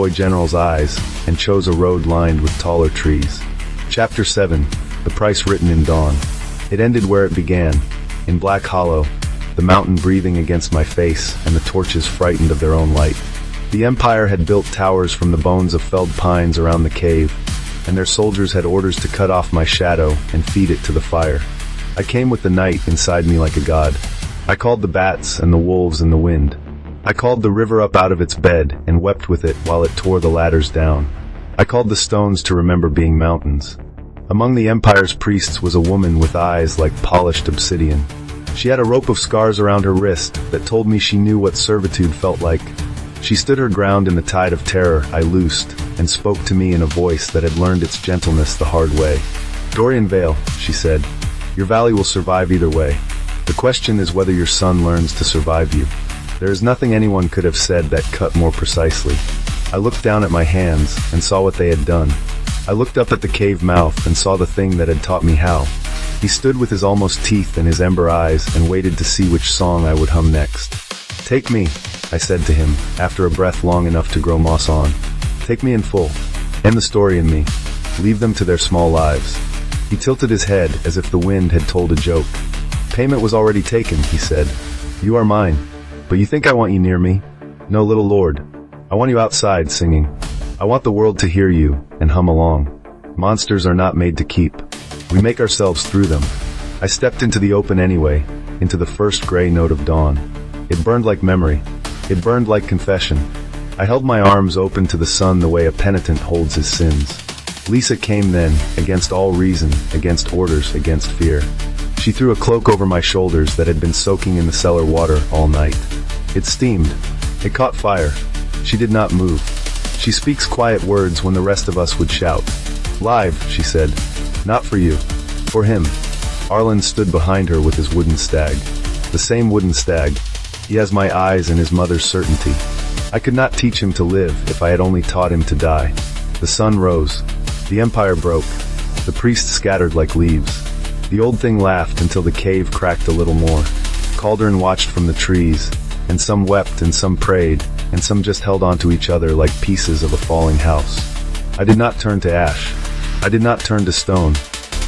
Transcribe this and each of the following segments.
boy general's eyes and chose a road lined with taller trees. Chapter 7. The price written in dawn. It ended where it began, in Black Hollow, the mountain breathing against my face and the torches frightened of their own light. The Empire had built towers from the bones of felled pines around the cave, and their soldiers had orders to cut off my shadow and feed it to the fire. I came with the night inside me like a god. I called the bats and the wolves and the wind. I called the river up out of its bed and wept with it while it tore the ladders down. I called the stones to remember being mountains. Among the Empire's priests was a woman with eyes like polished obsidian. She had a rope of scars around her wrist that told me she knew what servitude felt like. She stood her ground in the tide of terror I loosed and spoke to me in a voice that had learned its gentleness the hard way. "Dorian Vale," she said, "your valley will survive either way. The question is whether your son learns to survive you." There is nothing anyone could have said that cut more precisely. I looked down at my hands and saw what they had done. I looked up at the cave mouth and saw the thing that had taught me how. He stood with his almost teeth in his ember eyes and waited to see which song I would hum next. "Take me," I said to him, after a breath long enough to grow moss on. "Take me in full. End the story in me. Leave them to their small lives." He tilted his head as if the wind had told a joke. "Payment was already taken," he said. "You are mine. But you think I want you near me? No, little lord. I want you outside singing. I want the world to hear you and hum along. Monsters are not made to keep. We make ourselves through them." I stepped into the open anyway, into the first gray note of dawn. It burned like memory. It burned like confession. I held my arms open to the sun the way a penitent holds his sins. Lisa came then, against all reason, against orders, against fear. She threw a cloak over my shoulders that had been soaking in the cellar water all night. It steamed. It caught fire. She did not move. She speaks quiet words when the rest of us would shout. "Live," she said. "Not for you. For him." Arlen stood behind her with his wooden stag. The same wooden stag. He has my eyes and his mother's certainty. I could not teach him to live if I had only taught him to die. The sun rose. The Empire broke. The priests scattered like leaves. The old thing laughed until the cave cracked a little more. Cauldron watched from the trees, and some wept and some prayed, and some just held onto each other like pieces of a falling house. I did not turn to ash. I did not turn to stone.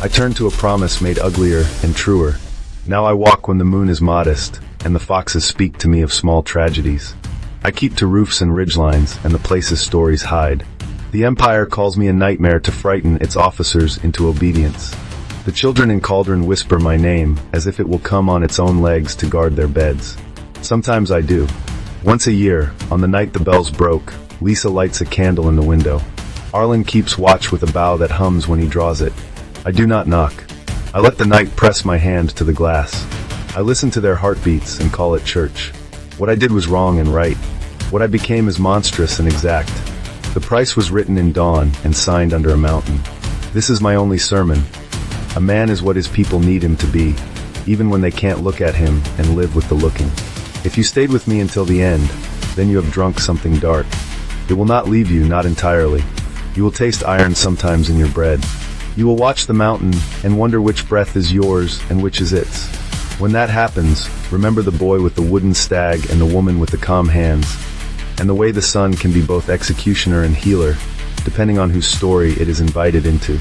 I turned to a promise made uglier and truer. Now I walk when the moon is modest, and the foxes speak to me of small tragedies. I keep to roofs and ridgelines, and the places stories hide. The Empire calls me a nightmare to frighten its officers into obedience. The children in Cauldron whisper my name, as if it will come on its own legs to guard their beds. Sometimes I do. Once a year, on the night the bells broke, Lisa lights a candle in the window. Arlen keeps watch with a bow that hums when he draws it. I do not knock. I let the night press my hand to the glass. I listen to their heartbeats and call it church. What I did was wrong and right. What I became is monstrous and exact. The price was written in dawn and signed under a mountain. This is my only sermon. A man is what his people need him to be, even when they can't look at him and live with the looking. If you stayed with me until the end, then you have drunk something dark. It will not leave you, not entirely. You will taste iron sometimes in your bread. You will watch the mountain and wonder which breath is yours and which is its. When that happens, remember the boy with the wooden stag and the woman with the calm hands, and the way the sun can be both executioner and healer, depending on whose story it is invited into.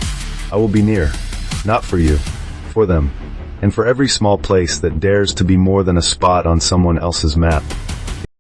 I will be near. Not for you, for them, and for every small place that dares to be more than a spot on someone else's map.